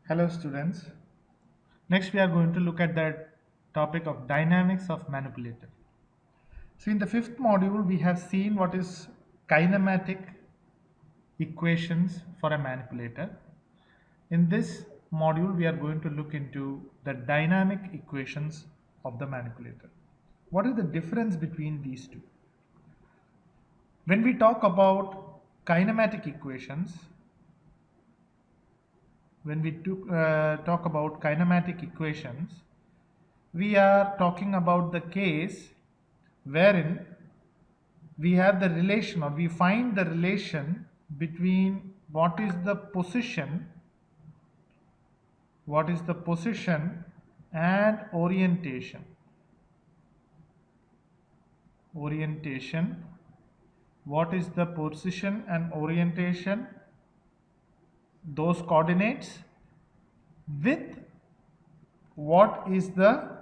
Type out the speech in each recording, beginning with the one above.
Hello students. Next we are going to look at the topic of dynamics of manipulator. So in the fifth module we have seen what is kinematic equations for a manipulator. In this module we are going to look into the dynamic equations of the manipulator. What is the difference between these two? When we talk about kinematic equations, when we talk about kinematic equations, we are talking about the case wherein we have the relation or we find the relation between what is the position and orientation. What is the position and orientation, those coordinates, with what is the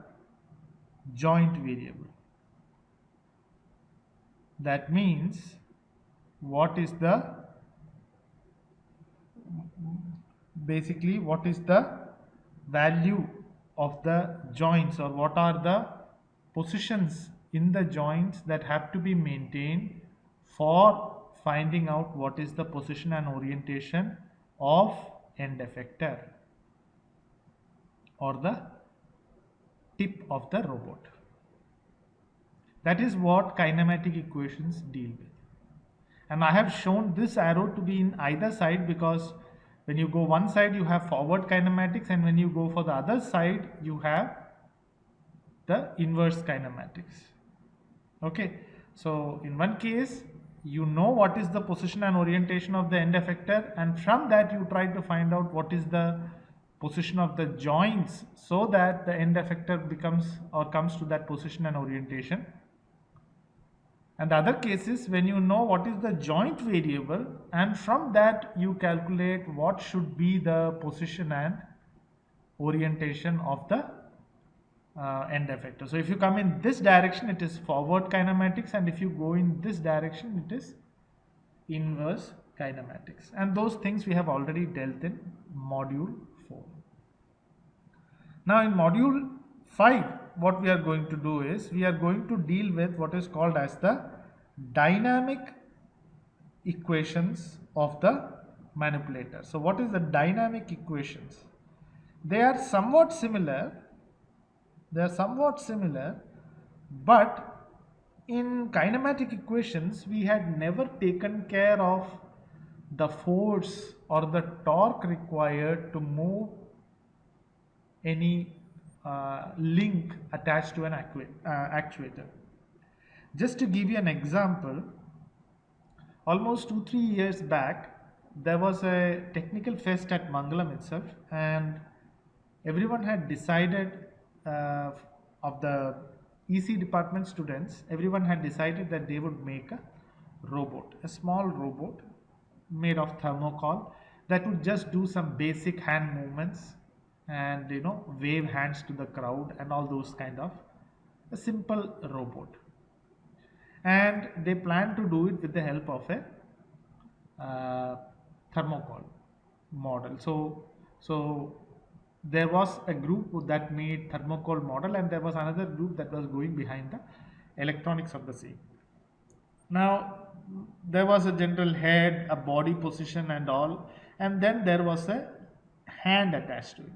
joint variable. That means what is the basically what is the value of the joints, or what are the positions in the joints that have to be maintained for finding out what is the position and orientation of end effector or the tip of the robot. That is what kinematic equations deal with. And I have shown this arrow to be in either side because when you go one side you have forward kinematics, and when you go for the other side you have the inverse kinematics. Okay, so in one case you know what is the position and orientation of the end effector, and from that you try to find out what is the position of the joints so that the end effector becomes or comes to that position and orientation. And the other case is when you know what is the joint variable, and from that you calculate what should be the position and orientation of the end effector. So if you come in this direction it is forward kinematics, and if you go in this direction it is inverse kinematics, and those things we have already dealt in module 4. Now in module 5 what we are going to do is we are going to deal with what is called as the dynamic equations of the manipulator. So what is the dynamic equations? They are somewhat similar, but in kinematic equations we had never taken care of the force or the torque required to move any link attached to an actuator. Just to give you an example, almost 2-3 years back there was a technical fest at Mangalam itself, and everyone had decided of the EC department students, everyone had decided that they would make a robot, a small robot made of thermocol that would just do some basic hand movements and wave hands to the crowd and all those kind of a simple robot. And they plan to do it with the help of a thermocol model. So there was a group that made thermocol model, and there was another group that was going behind the electronics of the same. Now there was a general head, a body position and all, and then there was a hand attached to it.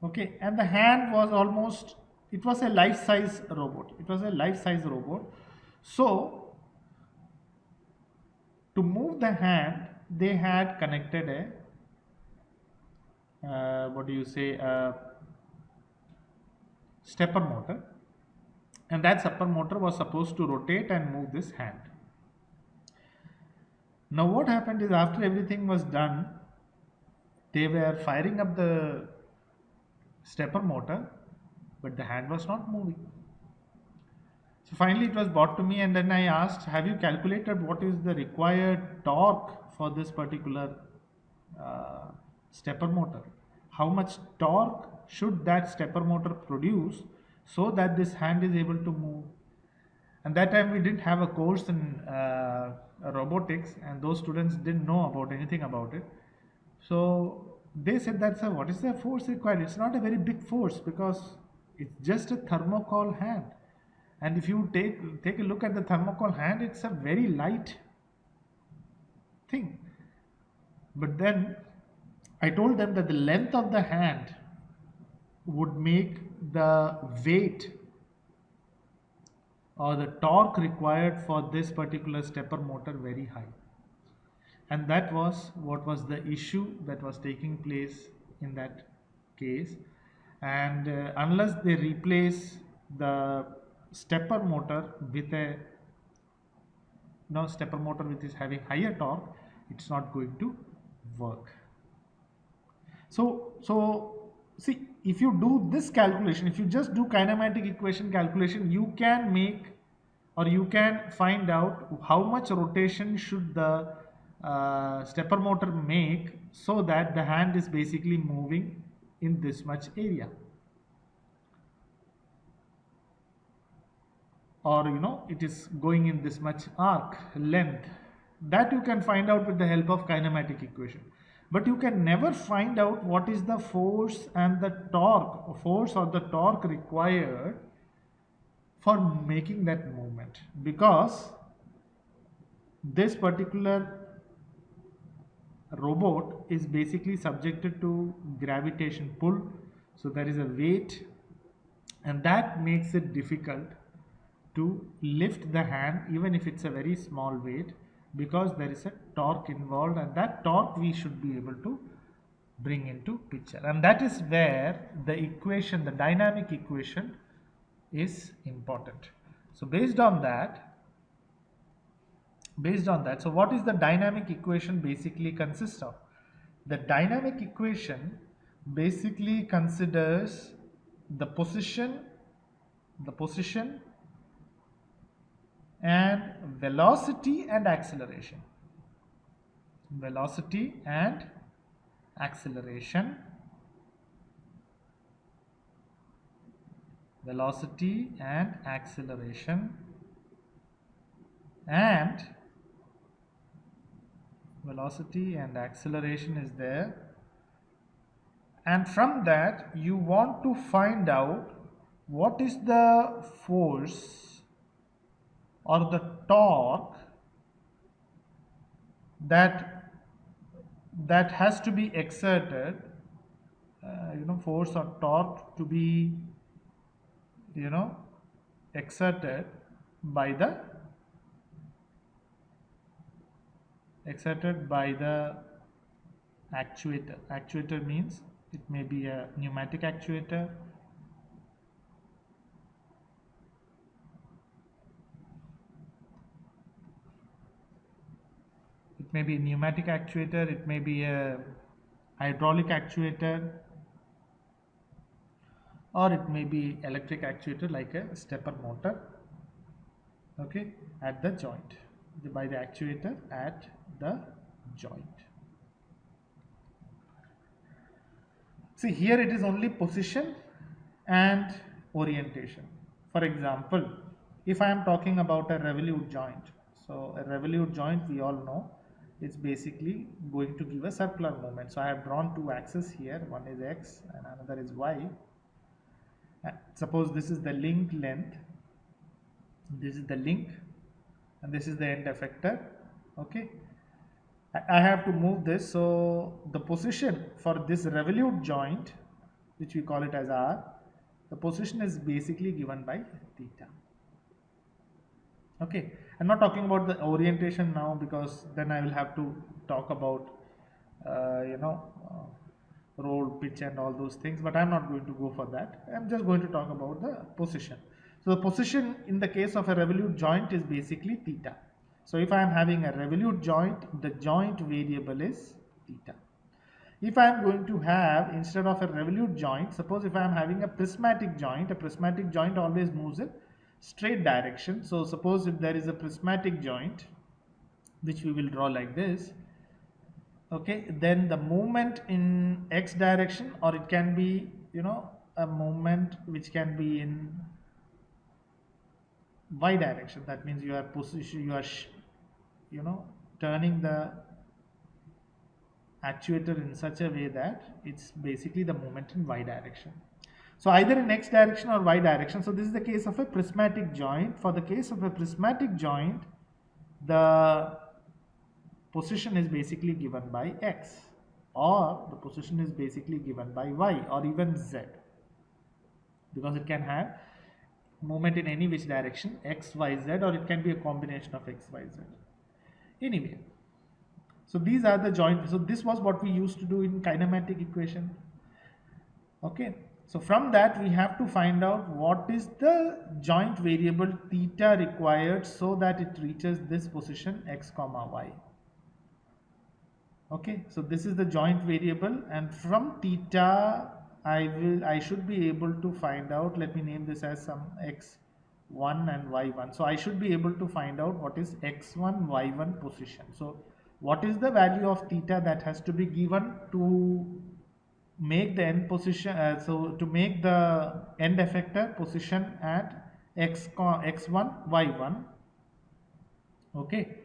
Okay, and the hand was almost, it was a life size robot. So to move the hand they had connected a stepper motor, and that stepper motor was supposed to rotate and move this hand. Now what happened is, after everything was done, they were firing up the stepper motor, but the hand was not moving. So finally it was brought to me, and then I asked, have you calculated what is the required torque for this particular stepper motor? How much torque should that stepper motor produce so that this hand is able to move? And that time we didn't have a course in robotics, and those students didn't know about anything about it. So they said that, sir, what is the force required? It's not a very big force because it's just a thermocol hand. And if you take a look at the thermocol hand, it's a very light thing. But then I told them that the length of the hand would make the weight or the torque required for this particular stepper motor very high. And that was what was the issue that was taking place in that case. And unless they replace the stepper motor with a stepper motor which is having higher torque, it's not going to work. So see, if you do this calculation, if you just do kinematic equation calculation, you can make, or you can find out how much rotation should the stepper motor make so that the hand is basically moving in this much area, or it is going in this much arc length. That you can find out with the help of kinematic equation. But you can never find out what is the force and the torque, force or the torque required for making that movement, because this particular robot is basically subjected to gravitation pull. So there is a weight, and that makes it difficult to lift the hand even if it's a very small weight, because there is a torque involved, and that torque we should be able to bring into picture. And that is where the equation, the dynamic equation, is important. So based on that, so what is the dynamic equation basically consists of? The dynamic equation basically considers the position and velocity and acceleration. Velocity and acceleration. Velocity and acceleration. And velocity and acceleration is there. And from that, you want to find out what is the force or the torque that has to be exerted, force or torque to be exerted by the actuator. Actuator means it may be a pneumatic actuator, it may be a pneumatic actuator, it may be a hydraulic actuator, or it may be electric actuator like a stepper motor, okay, at the joint, by the actuator at the joint. See, here it is only position and orientation. For example, if I am talking about a revolute joint, so a revolute joint, we all know, it's basically going to give a circular movement. So I have drawn two axes here, one is x and another is y. Suppose this is the link length, this is the link, and this is the end effector. Okay, I have to move this, so the position for this revolute joint, which we call it as R, the position is basically given by theta. Okay, I'm not talking about the orientation now, because then I will have to talk about roll, pitch and all those things, but I'm not going to go for that. I'm just going to talk about the position. So the position in the case of a revolute joint is basically theta. So if I am having a revolute joint, the joint variable is theta. If I am going to have, instead of a revolute joint, suppose if I am having a prismatic joint always moves in straight direction. So suppose if there is a prismatic joint, which we will draw like this, okay, then the movement in x direction, or it can be a movement which can be in y direction. That means you are turning the actuator in such a way that it's basically the movement in y direction. So either in x direction or y direction. So this is the case of a prismatic joint. For the case of a prismatic joint, the position is basically given by x, or the position is basically given by y, or even z, because it can have movement in any which direction, x, y, z, or it can be a combination of x, y, z. Anyway, so these are the joint. So this was what we used to do in kinematic equation. Okay, so from that we have to find out what is the joint variable theta required so that it reaches this position x comma y. Okay, so this is the joint variable, and from theta I should be able to find out, let me name this as some x1 and y1. So I should be able to find out what is x1 y1 position. So what is the value of theta that has to be given to make the end position, so to make the end effector position at x1 y1, okay,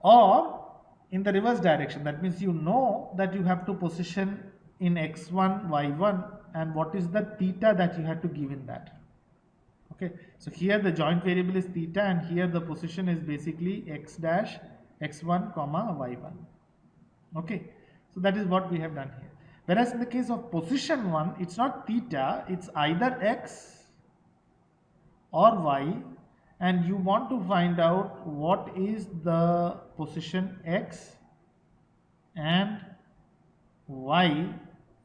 or in the reverse direction. That means you know that you have to position in x1 y1, and what is the theta that you have to give in that. Okay, so here the joint variable is theta, and here the position is basically x dash x1 comma y1. Okay, so that is what we have done here. Whereas in the case of position 1, it's not theta, it's either x or y, and you want to find out what is the position x and y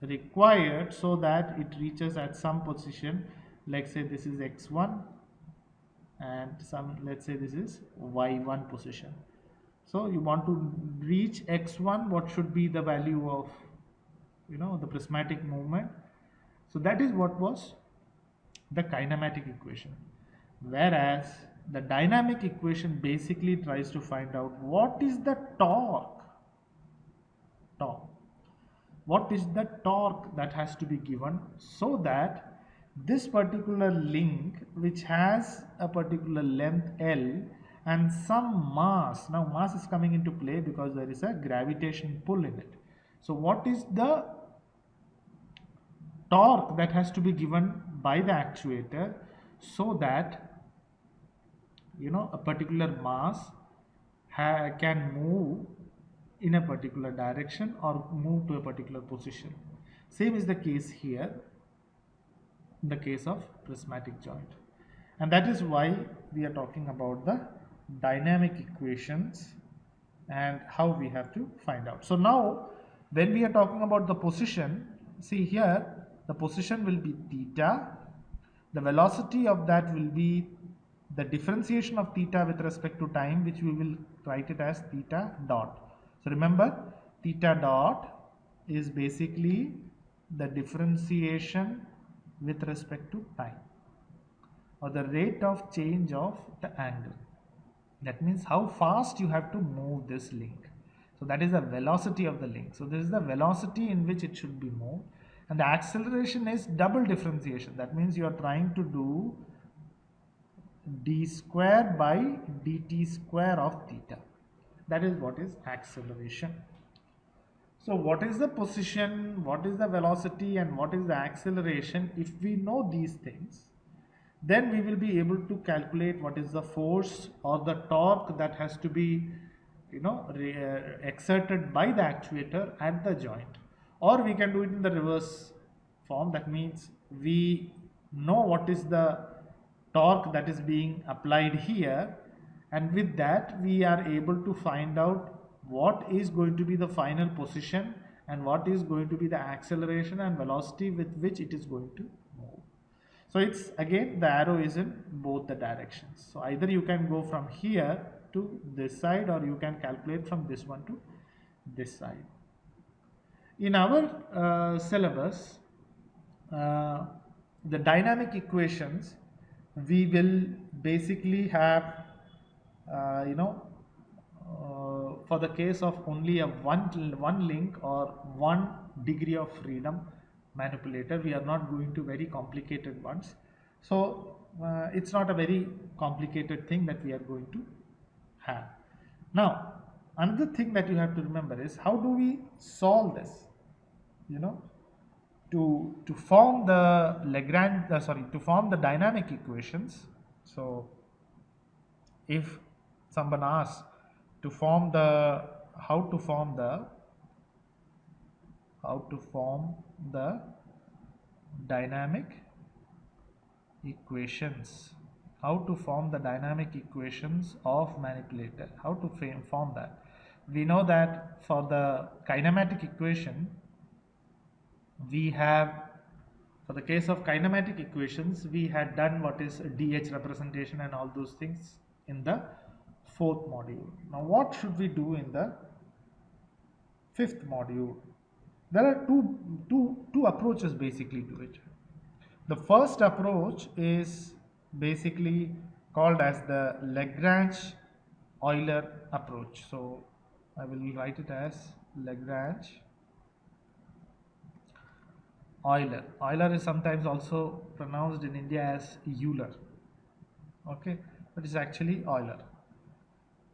required so that it reaches at some position. Let's say this is x1 and some, let's say this is y1 position. So you want to reach x1, what should be the value of, you know, the prismatic movement. So that is what was the kinematic equation. Whereas the dynamic equation basically tries to find out what is the torque. What is the torque that has to be given so that this particular link, which has a particular length L and some mass, now mass is coming into play because there is a gravitation pull in it. So what is the torque that has to be given by the actuator so that, you know, a particular mass can move in a particular direction or move to a particular position. Same is the case here in the case of prismatic joint, and that is why we are talking about the dynamic equations and how we have to find out. So now when we are talking about the position, see here the position will be theta, the velocity of that will be the differentiation of theta with respect to time, which we will write it as theta dot. So remember, theta dot is basically the differentiation with respect to time, or the rate of change of the angle. That means how fast you have to move this link. So that is the velocity of the link. So this is the velocity in which it should be moved, and the acceleration is double differentiation. That means you are trying to do d square by dt square of theta. That is what is acceleration. So what is the position, what is the velocity, and what is the acceleration? If we know these things, then we will be able to calculate what is the force or the torque that has to be, you know, exerted by the actuator at the joint. Or we can do it in the reverse form. That means we know what is the torque that is being applied here, and with that we are able to find out what is going to be the final position and what is going to be the acceleration and velocity with which it is going to move. So it's again, the arrow is in both the directions. So either you can go from here to this side, or you can calculate from this one to this side. In our syllabus, the dynamic equations, we will basically have, for the case of only a one link or 1 degree of freedom manipulator, we are not going to very complicated ones. So it's not a very complicated thing that we are going to have. Now another thing that you have to remember is how do we solve this? You know, to form the Lagrange, to form the dynamic equations. So if someone asks to form the how to form the dynamic equations, how to form the dynamic equations of manipulator, how to form that, we know that for the kinematic equation we have, for the case of kinematic equations we had done what is dH representation and all those things in the fourth module. Now what should we do in the fifth module? There are two approaches basically to it. The first approach is basically called as the Lagrange-Euler approach. So I will write it as Lagrange-Euler. Euler is sometimes also pronounced in India as Euler. Okay, but it's actually Euler.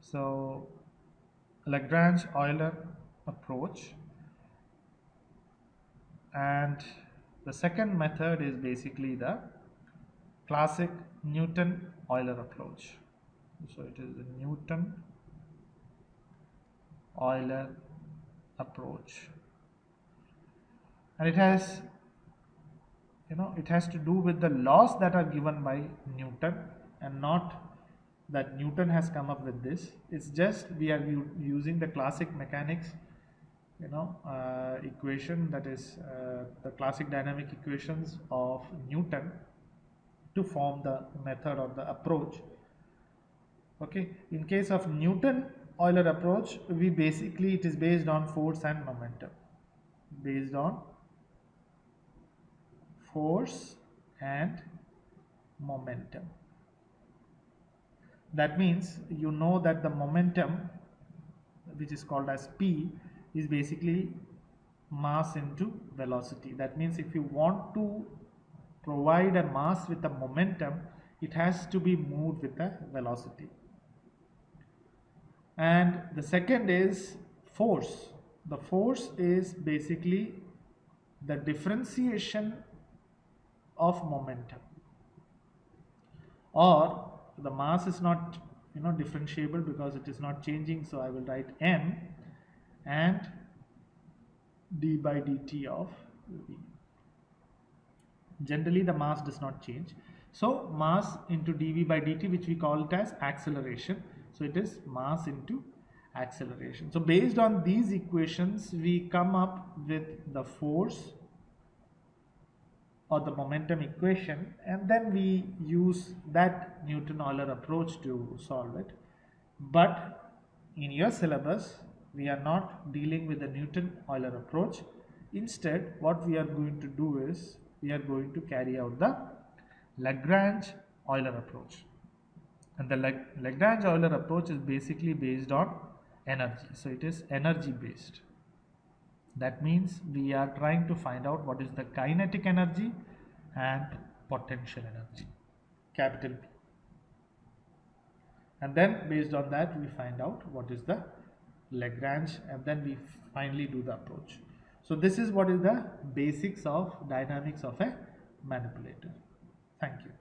So Lagrange-Euler approach. And the second method is basically the classic Newton-Euler approach. So it is the Newton-Euler approach, and it has to do with the laws that are given by Newton, and not that Newton has come up with this. It's just we are using the classic mechanics equation, that is the classic dynamic equations of Newton, to form the method or the approach. Okay, in case of Newton-Euler approach, we basically, it is based on force and momentum, based on force and momentum. That means you know that the momentum, which is called as P, is basically mass into velocity. That means if you want to provide a mass with a momentum, it has to be moved with a velocity. And the second is force. The force is basically the differentiation of momentum, or the mass is not differentiable because it is not changing, so I will write m and d by dt of v. Generally the mass does not change, so mass into dv by dt, which we call it as acceleration. So it is mass into acceleration. So based on these equations we come up with the force or the momentum equation, and then we use that Newton-Euler approach to solve it. But in your syllabus we are not dealing with the Newton-Euler approach. Instead what we are going to do is we are going to carry out the Lagrange-Euler approach, and the Lagrange-Euler approach is basically based on energy. So it is energy based. That means we are trying to find out what is the kinetic energy and potential energy, capital P. And then based on that we find out what is the Lagrange, and then we finally do the approach. So this is what is the basics of dynamics of a manipulator. Thank you.